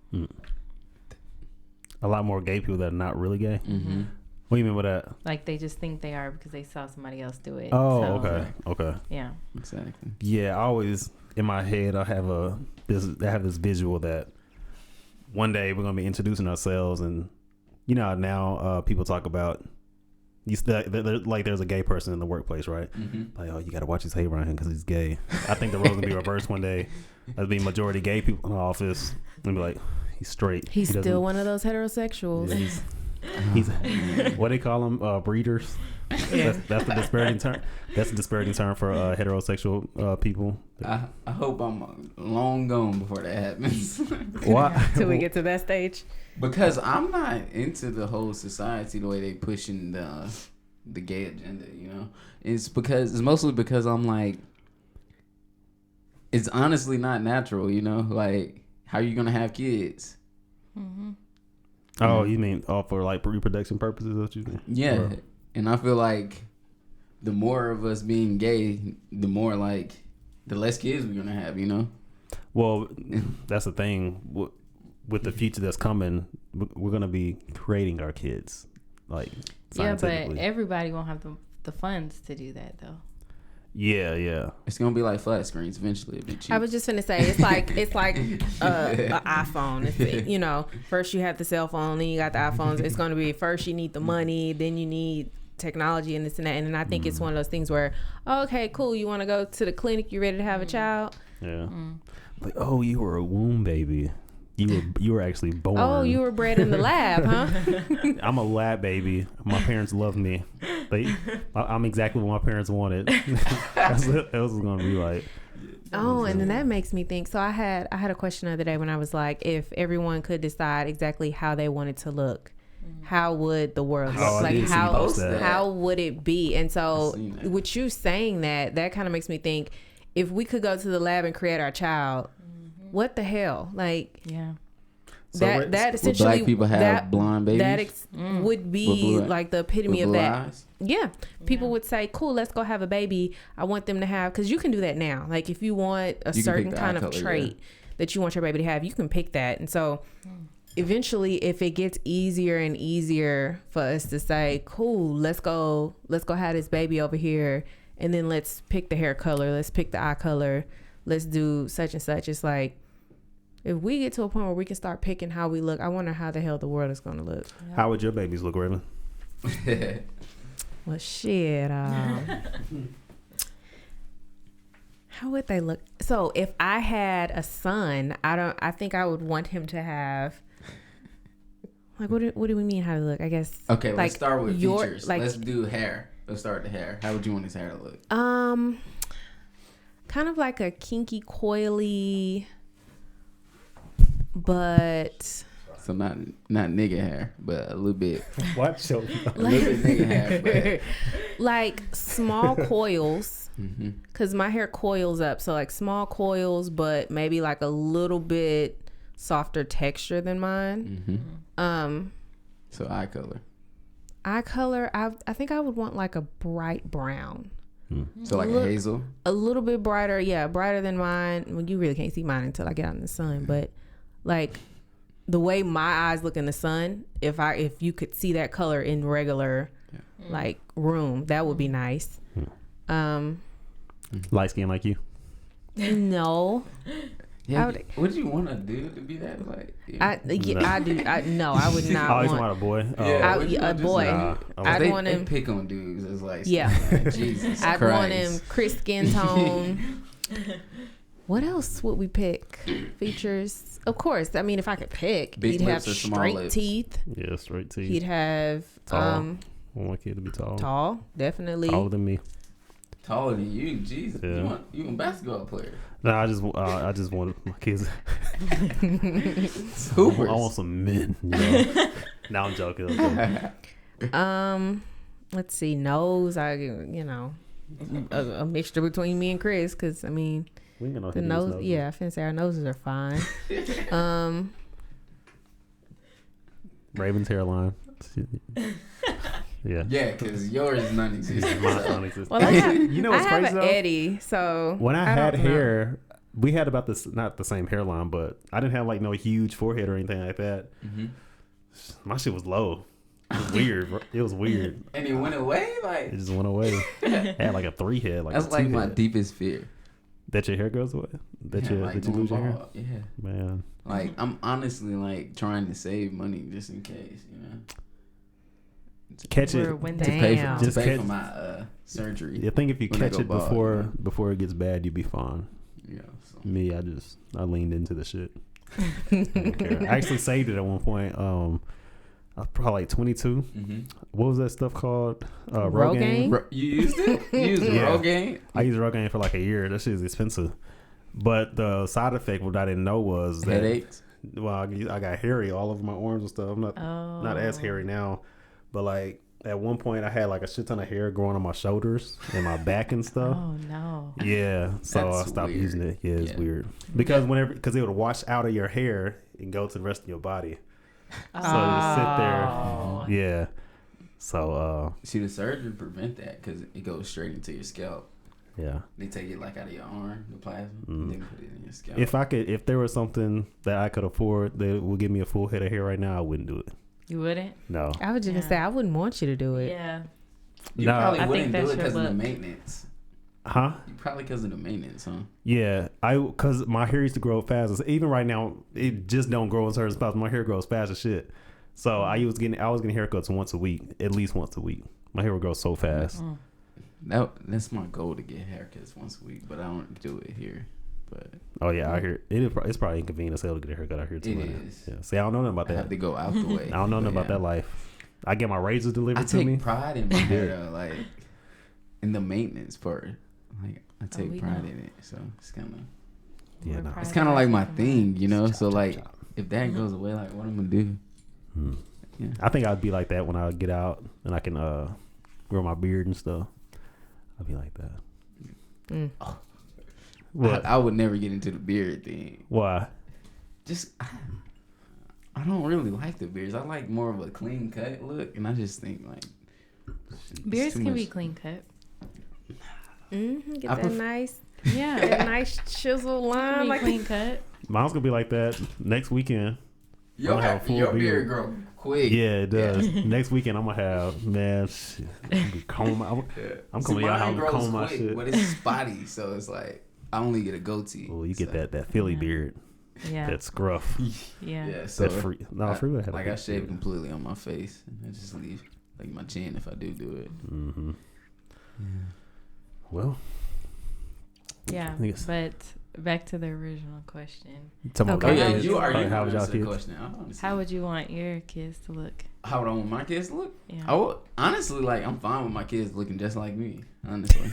A lot more gay people that are not really gay? What do you mean by that? Like they just think they are because they saw somebody else do it. Oh, so, okay. Yeah. Exactly. Yeah, I always, in my head, I have this visual that one day we're going to be introducing ourselves, and you know, now people talk about, like there's a gay person in the workplace, right? Like, oh, you got to watch his hair around him because he's gay. I think the role's going to be reversed one day. There'll be majority gay people in the office and be like, he's straight. He's still one of those heterosexuals. Yeah, he's what they call them, breeders. That's the disparaging term. That's a disparaging term for heterosexual people. I hope I'm long gone before that happens. Why? Till we get to that stage. Because I'm not into the whole society the way they pushing the gay agenda, you know. It's mostly because I'm like, it's honestly not natural, you know. Like, how are you gonna have kids? Mm-hmm. Oh, you mean for like reproduction purposes? Is what you mean? Yeah, Or, and I feel like the more of us being gay, the more like the less kids we're gonna have, you know. well, that's the thing with the future that's coming. We're gonna be creating our kids, like Yeah, but scientifically. everybody won't have the funds to do that though. Yeah. It's gonna be like flat screens eventually. It'll be cheap. I was just gonna say it's like an iPhone. It's, you know, first you have the cell phone, then you got the iPhones. It's gonna be first you need the money, then you need technology and this and that. And then I think it's one of those things where, oh, okay, cool, you want to go to the clinic, you ready to have a child? Yeah. Like, oh, you were a womb baby. You were actually born. Oh, you were bred in the lab, huh? I'm a lab baby. My parents love me. I'm exactly what my parents wanted. That's what it was gonna be like. Oh, and then that makes me think. So I had a question the other day when I was like, if everyone could decide exactly how they wanted to look, how would the world look? Oh, I Like did see you post that. how would it be? And so I seen that. with you saying that kind of makes me think, if we could go to the lab and create our child, what the hell? Like, Yeah. that essentially Would black people have that, blonde babies? that would With be blue- like the epitome with of blue that. eyes? Yeah. People would say, cool, let's go have a baby. I want them to have, because you can do that now. Like, if you want a You can certain pick the kind eye of color, trait that you want your baby to have, you can pick that. And so eventually, if it gets easier and easier for us to say, cool, let's go have this baby over here, and then let's pick the hair color, let's pick the eye color, let's do such and such. It's like, if we get to a point where we can start picking how we look, I wonder how the hell the world is going to look. How would your babies look, Raven? Well, shit. How would they look? So if I had a son, I think I would want him to have. Like, what do we mean how to look? I guess. Okay, like, let's start with features. Like, Let's do hair. Let's start with the hair. How would you want his hair to look? kind of like a kinky, coily, but So not nigga hair, but a little bit. Watch your A little bit nigga hair, like small coils, but because my hair coils up. So like small coils, but maybe like a little bit softer texture than mine. So eye color. Eye color, I think I would want like a bright brown. So like a hazel. A little bit brighter, yeah, brighter than mine. Well, you really can't see mine until I get out in the sun, but like the way my eyes look in the sun, if you could see that color in regular like room, that would be nice. Light skin like you. No. Yeah, would- what do you want to do to be that like? Yeah. I do. No, I would I not always want want a boy. Yeah, what you a want, just boy. Nah, I'd they, want they him. pick on dudes. It's like Yeah. like, Jesus I'd Christ. want him crisp skin tone. What else would we pick? Features, of course. I mean, if I could pick, Big he'd have lips or small straight lips? teeth. Yeah, straight teeth. He'd have Tall. I want my kid to be tall. tall, definitely. Taller than me. Taller than you, Jesus. Yeah. You a basketball player? No, I just want my kids. Hoopers. I want some men. You know? No, I'm joking. Let's see, nose. A mixture between me and Chris, because I mean, We ain't gonna the hit nose. his Yeah, I finna say our noses are fine. Raven's hairline. Yeah. Yeah, because yours is non-existent. Mine's non-existent. Well, I have, You know I what's have crazy an though? Eddie, so When I don't had know. hair, we had about this, not the same hairline, but I didn't have like no huge forehead or anything like that. My shit was low. It was weird. Bro. It was weird. And it went away? It Like, just went away. I had like a 3 head, like that's a 2 like my head. deepest fear. That your hair goes away? That Yeah, you like that you going lose your hair? bald. Yeah. Man. Like, I'm honestly like trying to save money just in case, you know? Catch it. We're when To they- pay Damn. for, Just to pay catch- for my surgery. I think if you when I catch go it bald, before you know? before it gets bad, you'll be fine. Yeah. So. Me, I leaned into the shit. I didn't care. I actually saved it at one point. I was probably like 22. What was that stuff called? Rogaine? Rogaine. You used it? You used the Yeah. Rogaine? I used Rogaine for like a year. That shit is expensive. But the side effect, what I didn't know was that Headaches? well, I got hairy all over my arms and stuff. I'm not as hairy now, but like at one point I had like a shit ton of hair growing on my shoulders and my back and stuff. Oh no. Yeah, so I That's stopped weird. using it. Yeah, it's Yeah. weird because because it would wash out of your hair and go to the rest of your body. So you sit there. Yeah. So See, the surgery prevent that because it goes straight into your scalp. yeah. They take it like out of your arm, the plasma, and then put it in your scalp. If there was something that I could afford that would give me a full head of hair right now, I wouldn't do it. You wouldn't? No. I was just gonna say I wouldn't want you to do it. Yeah. You No. probably I wouldn't think do that's it because your of the look. maintenance. Huh? You probably because of the maintenance, huh? Yeah, because my hair used to grow fast. Even right now, it just don't grow as fast. My hair grows fast as shit. So I was getting haircuts once a week, at least once a week. My hair would grow so fast. That's my goal, to get haircuts once a week, but I don't do it here. But Oh yeah, I hear it's probably inconvenient as hell to get a haircut out here too. It man. is. Yeah. See, I don't know nothing about I that. have to go out the way. I don't know nothing But about that life. I get my razors delivered I to me. take pride in my hair, though, like in the maintenance part. Like I take we pride know. in it, so it's kind of Yeah, no. it's kind of like my thing, you know. Chop, So chop, like, chop. if that goes away, like, what I'm gonna do? Yeah. I think I'd be like that when I get out and I can grow my beard and stuff. I'd be like that. What? I would never get into the beard thing. Why? Just I don't really like the beards. I like more of a clean cut look, and I just think like it's Beards too can much- be clean cut. Get I that pref- nice, Yeah. that nice chisel line, Be like clean cut. Mine's gonna be like that next weekend. Your, I'm gonna have a full your beard. beard grow quick. Yeah, it does. Next weekend I'm gonna have shit, I'm Yeah. coming to your house and grows comb my quick, shit. but it's spotty, so it's like I only get a goatee. Oh, you get so, that Philly Yeah. beard. Yeah. That scruff. Yeah. Yeah, so That's free. No, free would have like a I big shave beard. completely on my face, and I just leave like my chin if I do it. Mm-hmm. Well, Yeah. I think it's- But back to the original question. tell me Okay. Oh about yeah, kids. you are. Like, You how how was y'all the kids? question. I don't understand. How would you want your kids to look? How would I want my kids to look? Yeah. I would honestly like. I'm fine with my kids looking just like me. Honestly.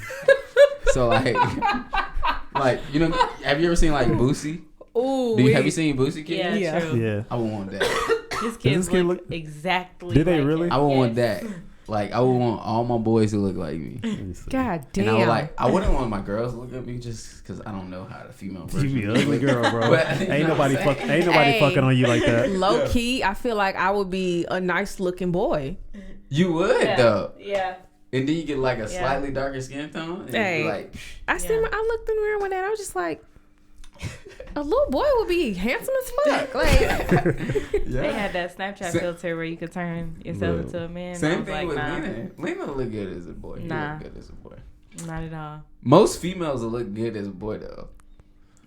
So like, you know, have you ever seen like Boosie? ooh. Have you seen Boosie kids? Yeah, Yeah. true. Yeah. I would want that. His kids this kid look, look- exactly. Did they like really? him. I would want Yes. that. Like I would want all my boys to look like me. Let me see. God And I would damn. I wouldn't want my girls to look at me just because I don't know how the female You version be an looks. ugly girl, bro. But, you know ain't what nobody I'm fuck, saying? ain't nobody Hey. fucking on you like that. Low key, I feel like I would be a nice looking boy. You would though, Yeah. and then you get like a Yeah. slightly darker skin tone. And Hey. you'd be like, I looked in the mirror one day and I was just like, a little boy would be handsome as fuck. Like, They had that Snapchat Sa- filter where you could turn yourself Look. into a man. I same was thing like, with nah, Lena. Lena look good as a boy. You Nah. look good as a boy. not at all. Most females will look good as a boy though.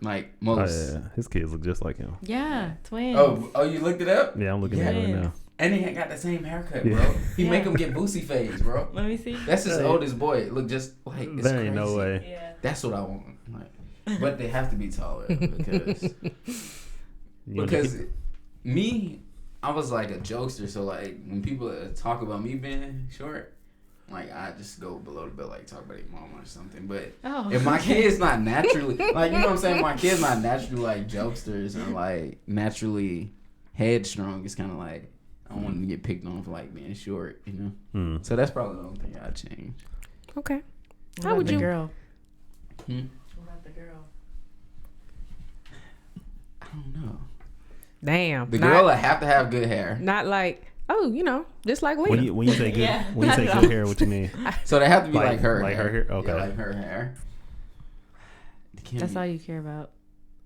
Like Oh, most. yeah. His kids look just like him. Yeah, twins. Oh, you looked it up? Yeah, I'm looking at it right now. And he ain't got the same haircut, Yeah. bro. He Yeah. make him get Boosie fades, bro. Let me see. That's his Hey. oldest boy. Look just like it's There ain't no crazy. way. Yeah. That's what I want. Like, but they have to be taller because You know, because me, I was like a jokester. So like when people talk about me being short, like I just go below the belt, like talk about your mama or something. But Oh. if my kid's not naturally like, you know what I'm saying, my kid's not naturally like jokesters or like naturally headstrong. It's kind of like I don't want them to get picked on for like being short, you know. Hmm. So that's probably the only thing I'd change. okay. What How about would the you- girl? Hmm? What about the girl? I don't know. Damn. The Not- girl would have to have good hair. Not like, oh, you know, just like Lena. When you say good, Yeah. when you say good hair, what you mean? So they have to be Like- like her. like her hair? Okay. Yeah, like her hair. They can't That's be- all you care about.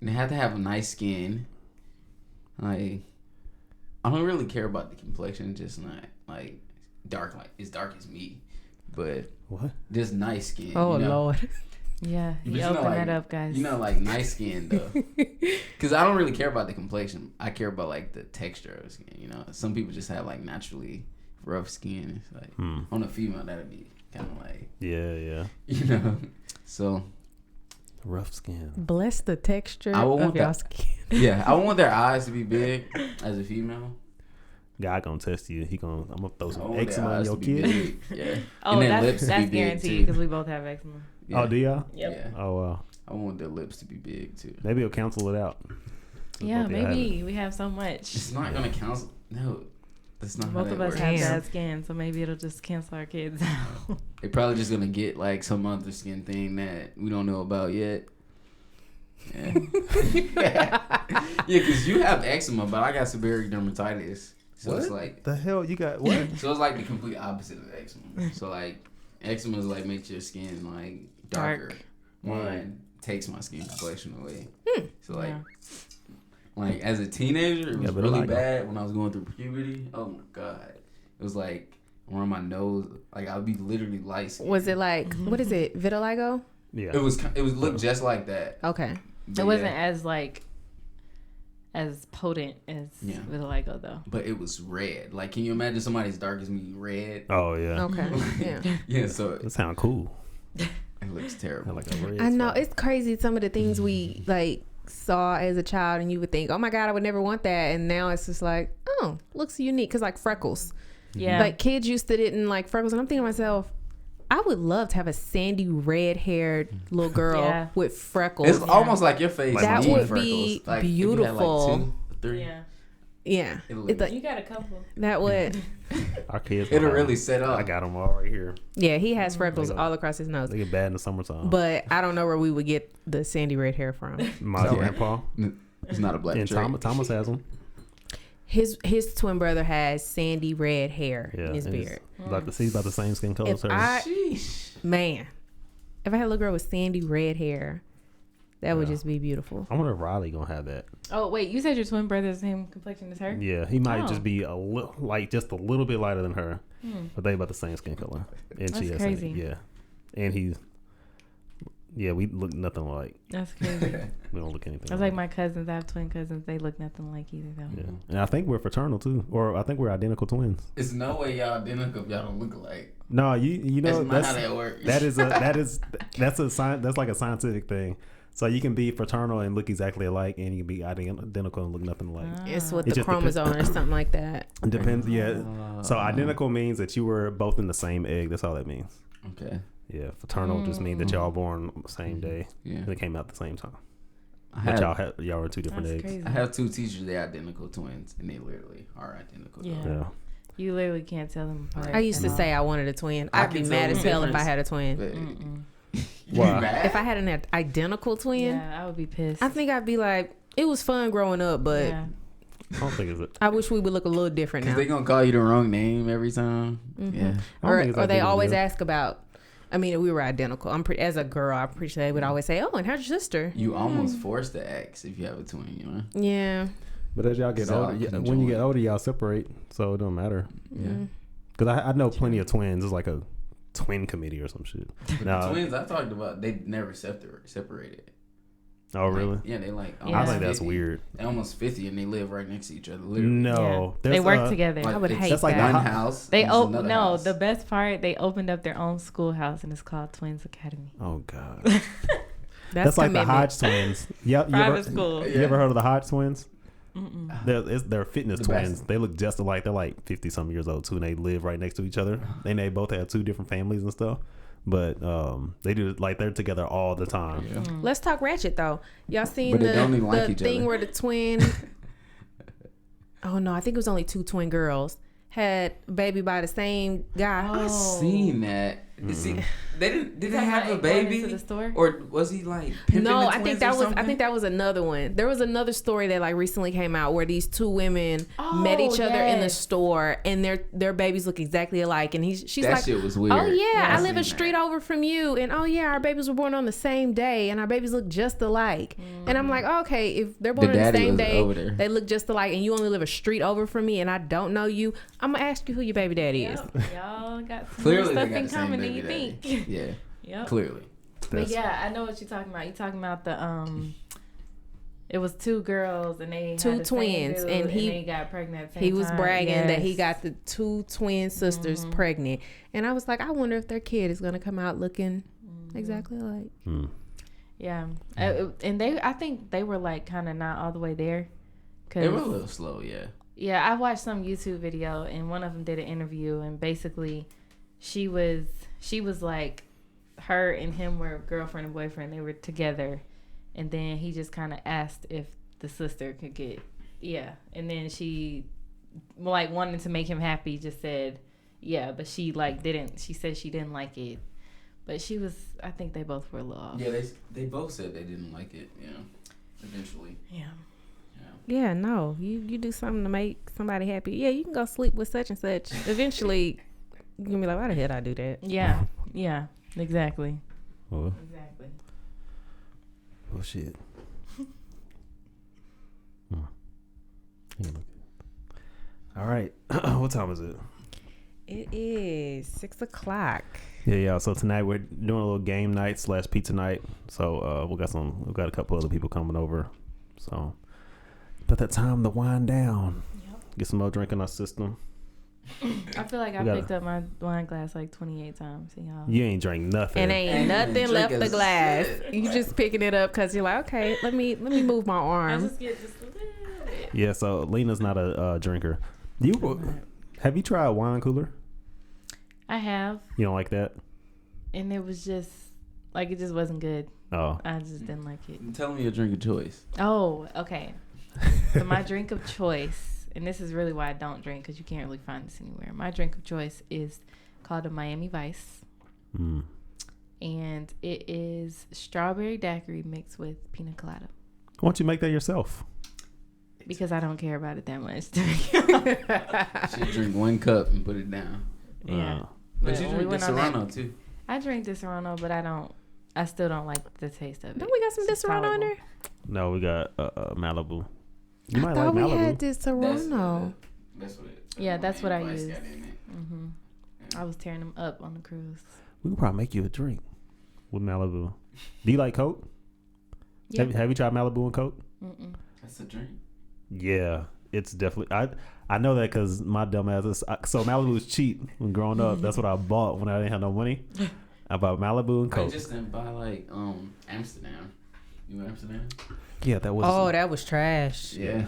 They have to have a nice skin. Like, I don't really care about the complexion, just not like dark, like as dark as me, but What? just nice skin. Oh, you know? Lord. Yeah, But you you know, open like- that up, guys. You know, like nice skin though, because I don't really care about the complexion. I care about like the texture of skin. You know, some people just have like naturally rough skin. It's like on a female that'd be kind of like, Yeah. you know, so. Rough skin. Bless the texture I would of want y'all that. skin. Yeah, I want their eyes to be big as a female. God gonna test you. I'm gonna throw I some want their eczema on eyes your to be kid. big. Yeah. oh, And their that's lips to be big, guaranteed too. because we both have eczema. Yeah. Oh, do y'all? Yeah. Oh, wow. I want their lips to be big too. Maybe it'll cancel it out. Yeah, Both of y'all have it. maybe we have so much. It's not gonna count. No, That's not Both how of that us works. have Damn. bad skin, so maybe it'll just cancel our kids out. They're probably just gonna get like some other skin thing that we don't know about yet. Yeah. Yeah, because you have eczema, but I got seborrheic dermatitis. So it's like the hell you got what? so it's like the complete opposite of eczema. So like eczema is like makes your skin like darker. Mine takes my skin complexion away. So like like as a teenager, it was really bad when I was going through puberty. Oh my god, it was like around my nose. Like I would be literally light skinned. Was it like what is it? Vitiligo? Yeah. It was looked just like that. Okay. But It wasn't yeah. as like as potent as vitiligo though. But it was red. Like, can you imagine somebody as dark as me red? Oh yeah. Okay. Yeah. Yeah, so That sound cool. it looks terrible. Like a red I know spot. it's crazy. Some of the things we like saw as a child, and you would think, "Oh my god, I would never want that," and now it's just like, "Oh, looks unique." Because like freckles, Yeah. like kids used to didn't like freckles, and I'm thinking to myself, I would love to have a sandy red haired little girl Yeah. with freckles. It's almost like your face. Like that my would twin. be Like, if you had, beautiful. like 2, 3. Yeah. Yeah, It'll it's like, You got a couple. that would. Our kids. It'll don't have really them. set up. I got them all right here. Yeah, he has freckles They go- all across his nose. They get bad in the summertime. But I don't know where we would get the sandy red hair from. My So- grandpa It's not a black and trait. Thomas has them. His twin brother has sandy red hair Yeah, in his and it's beard. he's about the same skin color as If her. I man, if I had a little girl with sandy red hair, that would Yeah. just be beautiful. I wonder if Riley gonna have that. Oh wait, you said your twin brother's the same complexion as her? Yeah, he might Oh. just be a little, like just a little bit lighter than her, but they about the same skin color. And That's she has crazy. yeah, and he's we look nothing alike. That's crazy. We don't look anything. I was like my cousins. I have twin cousins. They look nothing like either though. Yeah, and I think we're fraternal too, or I think we're identical twins. It's no way y'all identical if y'all don't look alike. No, you know That's not how that works. that's a science. That's like a scientific thing. So you can be fraternal and look exactly alike, and you can be identical and look nothing alike. It's with It the just depends- chromosome or something like that. It depends. Yeah. So identical means that you were both in the same egg. That's all that means. Okay. Yeah. Fraternal just means that y'all born the same day. Yeah. And they came out at the same time. I But have, y'all were two different That's eggs. crazy. I have 2 teachers. They're identical twins, and they literally are identical. Yeah. Yeah. You literally can't tell them apart. I used to at all. say I wanted a twin. I I'd be can mad tell as the hell if I difference. had a twin. But, Why? You mad? If I had an identical twin, Yeah, I would be pissed. I think I'd be like, it was fun growing up, but yeah. I don't think it's it. I wish we would look a little different Because now. they gonna call you the wrong name every time. Mhm. Yeah. I don't Or, think it's or that they big of a always deal. ask about. I mean, if we were identical. As a girl, I'm pretty sure they would always say, "Oh, and how's your sister?" You almost forced to ask if you have a twin, you know? Yeah. But as y'all get So I older, can when you join. get older, y'all separate, so it don't matter. Yeah. Because I know plenty of twins. It's like a twin committee or some shit. No. Twins I talked about, they never separated. Oh really? Like, yeah, they like. Yeah. I almost think that's 50. weird. They're almost 50 and they live right next to each other. Literally. No, They There's, work together. Like, I would it's hate that's like that. one the house. They and there's another house. the best part, they opened up their own schoolhouse and it's called Twins Academy. Oh god, That's like the commitment. Hodge twins. Yeah, Private school. You ever heard of the Hodge twins? Mm-mm. They're fitness The twins. best. They look just alike. They're like 50-some years old too, and they live right next to each other. And they both have 2 different families and stuff. But they do like they're together all the time. Yeah. Let's talk Ratchet though. Y'all seen But they don't even the like each thing other. where the twin? Oh no, I think it was only 2 twin girls had a baby by the same guy. I seen that. See, they did they have a baby? To the store? Or was he like pimping No, the I think twins that or was. I something? think that was another one. There was another story that like recently came out where these 2 women met each other in the yes. store, and their babies look exactly alike. And she's that like, shit was weird. "Oh yeah, I live seen a street that. over from you, and oh yeah, our babies were born on the same day, and our babies look just alike." And I'm like, okay, if they're born on the daddy same was day, over there. they look just alike, and you only live a street over from me, and I don't know you, I'm gonna ask you who your baby daddy is. Yep. Y'all got some Clearly, more they stuff got in the same common than baby you daddy. think. Yeah, Yep. clearly. But That's- yeah, I know what you're talking about. You're talking about the it was 2 girls and they 2 had the same twins, dude, and they got pregnant at the same He was time. bragging that he Yes. got the 2 twin sisters pregnant, and I was like, I wonder if their kid is gonna come out looking exactly alike. Yeah, and I think they were like kind of not all the way there. They were a little slow, yeah. Yeah, I watched some YouTube video and one of them did an interview and basically she was like her and him were girlfriend and boyfriend. They were together and then he just kind of asked if the sister could get and then she like wanting to make him happy, just said, yeah, but she like didn't. She said she didn't like it, but she was. I think they both were a little off. Yeah, they both said they didn't like it. Yeah, eventually. Yeah. Yeah, no. You do something to make somebody happy. Yeah, you can go sleep with such and such. Eventually, you're gonna be like, why the hell did I do that? Yeah. Yeah. Exactly. Well, Exactly. oh shit. All right. What time is it? It is 6:00. Yeah. So tonight we're doing a little game night / pizza night. So we've got a couple other people coming over. So about that time to wind down. Yep. Get some more drink in our system. I feel like I picked up my wine glass like 28 times. And y'all. You ain't drink nothing. And ain't nothing left the glass. shit. You just picking it up because you're like, okay, let me move my I arm. just get just a little bit. Yeah. So Lena's not a drinker. Have you tried wine cooler? I have, You don't like that? and it was just like it just wasn't good. Oh. I just didn't like it. Tell me your drink of choice. Oh, okay. So my drink of choice, and this is really why I don't drink because you can't really find this anywhere. My drink of choice is called a Miami Vice, Mm. and it is strawberry daiquiri mixed with pina colada. Why don't you make that yourself? Because I don't care about it that much. Should drink 1 cup and put it down. Yeah. But But you when we drink the went on that- Serrano too. I drink the Serrano, but I still don't like the taste of it. Don't we got some It's Disaronno in tolerable. there? No, we got Malibu. You I might thought like we Malibu. had Disaronno. That's what it. Yeah, that's what I Miami Vice use. got in it. Mm-hmm. I was tearing them up on the cruise. We can probably make you a drink with Malibu. Do you like Coke? Yeah. Have you tried Malibu and Coke? Mm-mm. That's a drink. Yeah, it's definitely. I know that because my dumb ass is. So Malibu was cheap when growing up. That's what I bought when I didn't have no money. I bought Malibu and I Coke. just didn't buy like Amsterdam. You Amsterdam? Yeah, that was. Oh, that was trash. Yeah.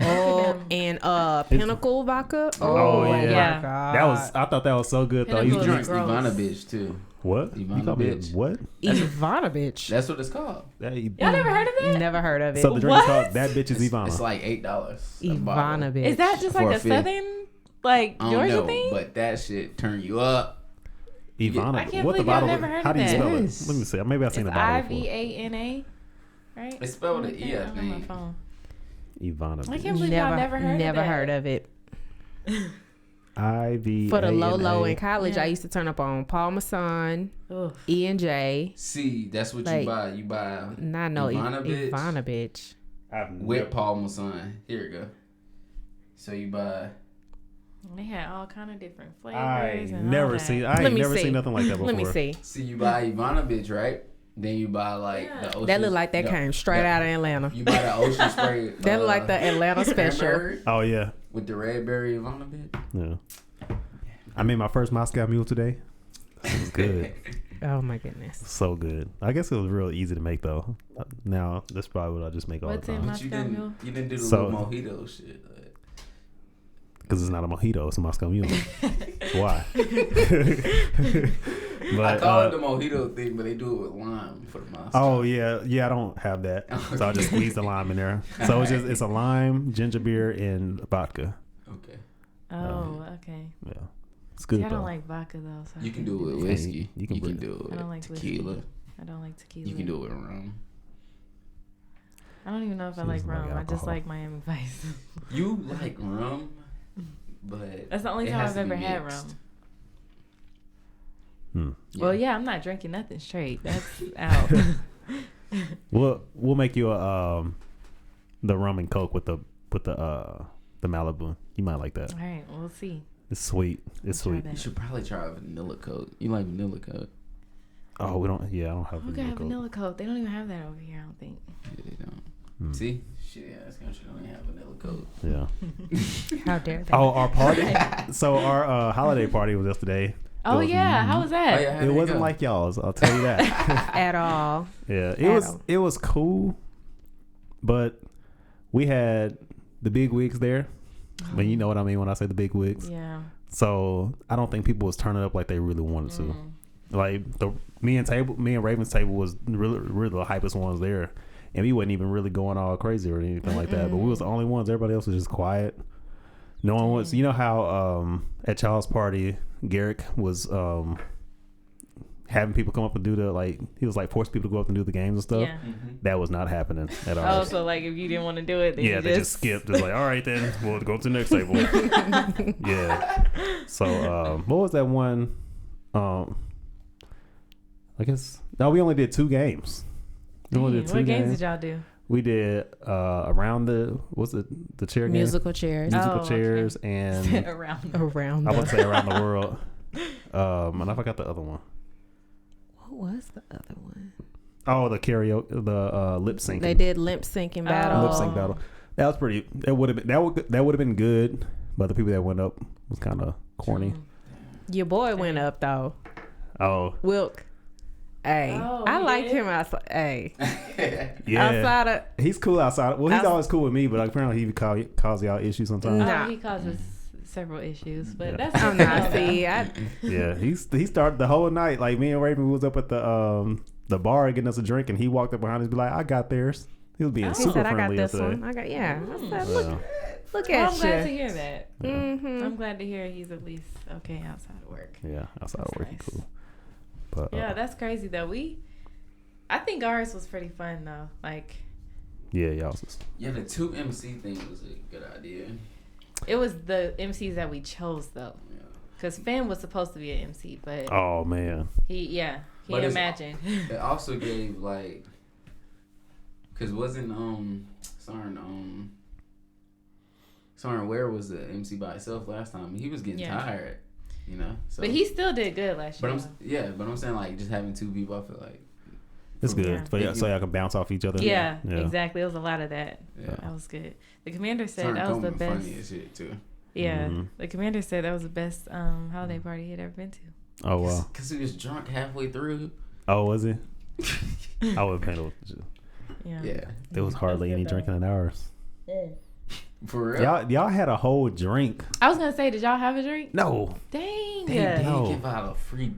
Oh, and Pinnacle vodka. Oh, my yeah. God. That was. I thought that was so good though. Pinnacle You is drink Drink gross. Ivanovich too. what? Ivana You call me a bitch. what? Ivanovich. That's what it's called. That, Y'all never heard of it? Never heard of it. so the drink is What? called That Bitch is Ivana. It's like $8. Ivanovich. Is that just For like a a fifth. southern, like I don't Georgia know, thing? but that shit turn you up. Ivana. I can't What the believe y'all bottle? never heard How of do you that. spell Yes. it? Let me see. Maybe I've seen It's the bottle before. Ivana, right? It's spelled an Okay, E, I I'm on my think. phone. Ivana. I can't believe y'all never heard of that. heard of it. IVANA. For the low in college, Yeah. I used to turn up on Paul Masson, Ugh. E&J. See, that's what Like, you buy. You buy Nah, no, Ivanovich. Ivanovich. with Paul Masson. Here you go. So you buy. They had all kind of different flavors. I and never all seen. that. I Let ain't me never see. seen nothing like that before. Let me see. See, you buy Ivanovich, right? Then you buy like Yeah. the ocean. That look like that the- came straight the- out of Atlanta. You buy the ocean spray. That look like the Atlanta special. cranberry Oh yeah, with the red berry Ivanovich. yeah. I made my first Moscow Mule today. It was good. Oh my goodness. So good. I guess it was real easy to make though. Now that's probably what I just make all What's the in time my- But you Moscow Mule? didn't do the So- little mojito shit. because it's not a mojito. It's a Moscow Mule. Why? I but call it the mojito thing, but they do it with lime for the Moscow. oh yeah, I don't have that, so I just squeeze the lime in there. So it's a lime, ginger beer, and vodka. Okay. Oh, okay. Yeah, it's good See, I though. don't like vodka though. So I You can can't do it with You whiskey. can- you can put- do it I don't like with whiskey. tequila. I don't like tequila. You can do it with rum. I don't even know if I She like doesn't like rum. I just alcohol. like Miami Vice. You like rum, but That's the only it time has I've to be ever had mixed. rum. Well, yeah, I'm not drinking nothing straight. That's out. We'll make you a the rum and coke with the Malibu. You might like that. All right, we'll see. It's sweet. It's I'll try sweet. that. You should probably try a vanilla Coke. You like vanilla Coke? Oh, we don't. Yeah, I don't have Who vanilla got coke. vanilla Coke? They don't even have that over here, I don't think. Yeah, they don't. Hmm. See? Shit, yeah, this country don't even have vanilla Coke. Yeah. How dare they? Oh, our party. So our holiday party was yesterday. Oh, was- yeah. How was that? Oh, yeah, how'd It it wasn't go? like y'all's. I'll tell you that. At all. Yeah, Adam. it was cool, but we had the big wigs there. I mean, you know what I mean when I say the big wigs. Yeah. So I don't think people was turning up like they really wanted to. Mm. Like me and Raven's table was really the hypest ones there, and we wasn't even really going all crazy or anything like that. But we was the only ones. Everybody else was just quiet. No one was. You know how at Child's party, Garrick was having people come up and do he was like forcing people to go up and do the games and stuff. Yeah. That was not happening at all. Oh, so like if you didn't want to do it, then Yeah, they just skipped. It's like, all right, then we'll go to the next table. Yeah. So, what was that one? I guess we only did 2 games. What games did y'all do? We did around the chair game? Musical chairs. Chairs and around. I would say around the world. And I forgot the other one. What was the other one? Oh, the karaoke, the lip sync. They did lip syncing battle. Lip sync battle. That was pretty. That would have been good, but the people that went up was kind of corny. Your boy went up though. Oh, Wilk. Hey, I like him outside. Hey, yeah. outside of he's cool outside. Well, he's always cool with me, but apparently he cause y'all issues sometimes. Nah. He causes several issues, but Yeah. that's I'm not. See, Yeah, he started the whole night. Like me and Raven was up at the bar getting us a drink, and he walked up behind us, be like, "I got theirs." He was being he super said, "I got friendly this yesterday. one. I got yeah." I said, Yeah. look Well, at I'm glad to you. hear that. Mm-hmm. I'm glad to hear he's at least okay outside of work. Yeah, outside That's of work, he nice. cool. But Yeah, that's crazy though. I think ours was pretty fun though. Like yeah, y'all was. Yeah, the 2 MC thing was a good idea. it was the MCs that we chose though, Yeah. because Fam was supposed to be an MC, but Oh man. he But didn't it's- imagine. It also gave cause wasn't Soren Ware was the MC by himself last time. He was getting tired, you know. So, But he still did good last year. but I'm saying like just having 2 people, I feel like It's good. Yeah. So y'all can bounce off each other. Yeah, exactly. It was a lot of that. Yeah. That was good. The commander said Soren that was the Coleman best. funny as shit too. Yeah, Mhm. the commander said that was the best holiday party he had ever been to. Oh wow. Cause he was drunk halfway through. Oh, was he? I would paint it. Yeah. Yeah, There was hardly any drinking in ours. for real. Y'all had a whole drink. I was gonna say, did y'all have a drink? No. Dang. They did No. give out a free.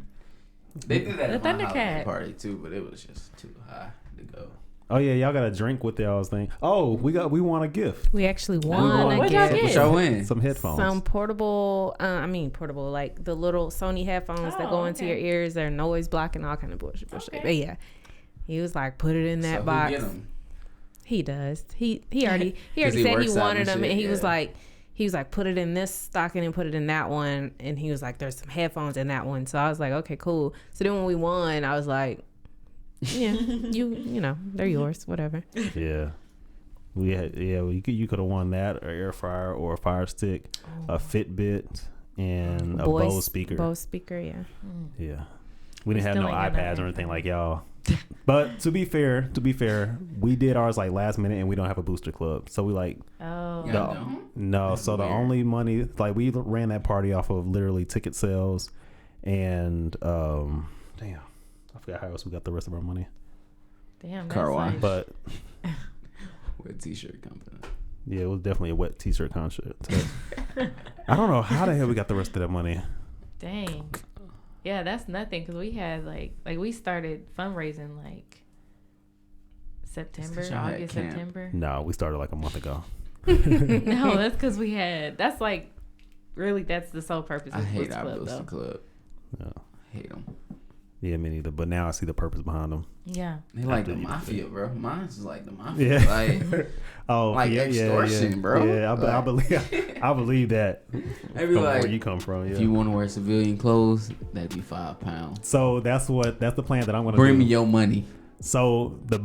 They did that The at my holiday Thundercat. party too, but it was just too high to go. Oh yeah, y'all got a drink with y'all's thing. Oh, we won a gift. We actually We won a what'd y'all gift. get? What y'all win? Some headphones. Some portable, portable, like the little Sony headphones that go into your ears. They're noise blocking, all kind of bullshit. Okay. But yeah, he was like, put it in that So box. who get 'em? He does. He already he said he works out wanted and them, shit, and he was yeah. like, put it in this stocking and put it in that one, and he was like, there's some headphones in that one. So I was like, okay, cool. So then when we won, I was like, yeah, you know, they're yours, whatever. Yeah. You could have won that, or air fryer, or a fire stick, a Fitbit, and a Bose speaker. Bose speaker, yeah. Yeah. We didn't have still no ain't got iPads no or anything iPad. like y'all. But to be fair, we did ours like last minute, and we don't have a booster club. So we like Oh. Yeah, No. no. That's So the weird. only money, like, we ran that party off of literally ticket sales, and damn, I forgot how else we got the rest of our money. Damn. Car That's wash. like, But with T-shirt company. yeah, it was definitely a wet T-shirt concert. I don't know how the hell we got the rest of that money. dang. Yeah, that's nothing because we had like we started fundraising like September, 'cause y'all had August, camp. September. No, we started like a month ago. No, that's because we had. That's like really that's the sole purpose I of hate Boost our Club Booster though. Club. Yeah, I hate them. yeah, me neither. But now I see the purpose behind them. Yeah. They like the After you- mafia, bro. Mine's is like the mafia. Yeah. Like, Oh, Like extortion, bro. Yeah, I believe that. they be From like, where you come from. Yeah. if you want to wear civilian clothes, that'd be £5. So that's the plan that I'm gonna Bring do. me your money. So the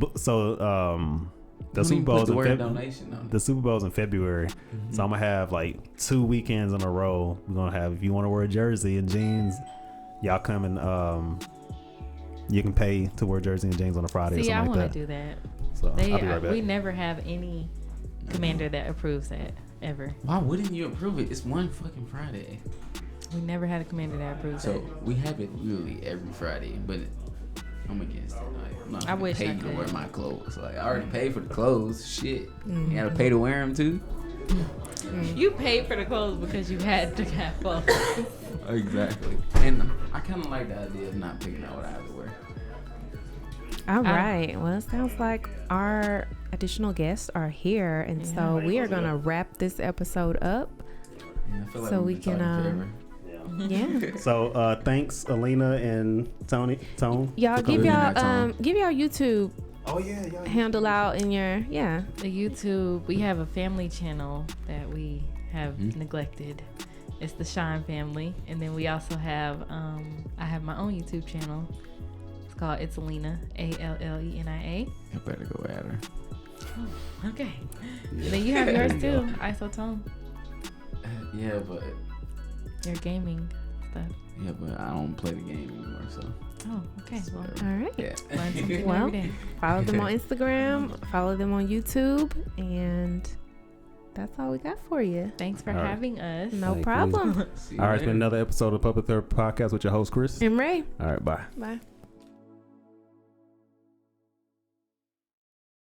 Super Bowl's in donation on it. the Super Bowl's in February. So I'm gonna have like 2 weekends in a row. We're gonna have, if you want to wear a jersey and jeans, y'all come and you can pay to wear jersey and jeans on a Friday See, or I something want like to that. do that. So They, I'll be right back. we never have any commander that approves that ever. Why wouldn't you approve it? It's one fucking Friday. We never had a commander that approves So that. we have it literally every Friday, but I'm against it. Like, I'm not I gonna wish pay I you to could. wear my clothes. Like, I already paid for the clothes. Shit, Mm-hmm. you gotta pay to wear them too. You paid for the clothes because you had to have clothes. Exactly. And I kind of like the idea of not picking out what I have to wear. All right. Well, it sounds like our additional guests are here, and so we are gonna wrap this episode up. Yeah, I feel like So we've we been can, talking forever. Yeah. So thanks, Alina and Tone. Y'all for give coming. y'all give y'all YouTube Oh yeah, handle out in your The YouTube, we have a family channel that we have neglected. It's the Shine Family. And then we also have, I have my own YouTube channel. It's called It's Alina, Allenia. You better go at her. Oh, okay. And then you have yours too, Isotone. Yeah, but Your gaming stuff. yeah, but I don't play the game anymore. So Oh, okay. Well, all right. yeah. learn something Well, every day. Follow them on Instagram, follow them on YouTube, and that's all we got for you. Thanks for All right. having us. No Thank you. problem. See you All right, it's been later. another episode of Public Third Podcast with your host Chris. And Ray. All right, bye. Bye.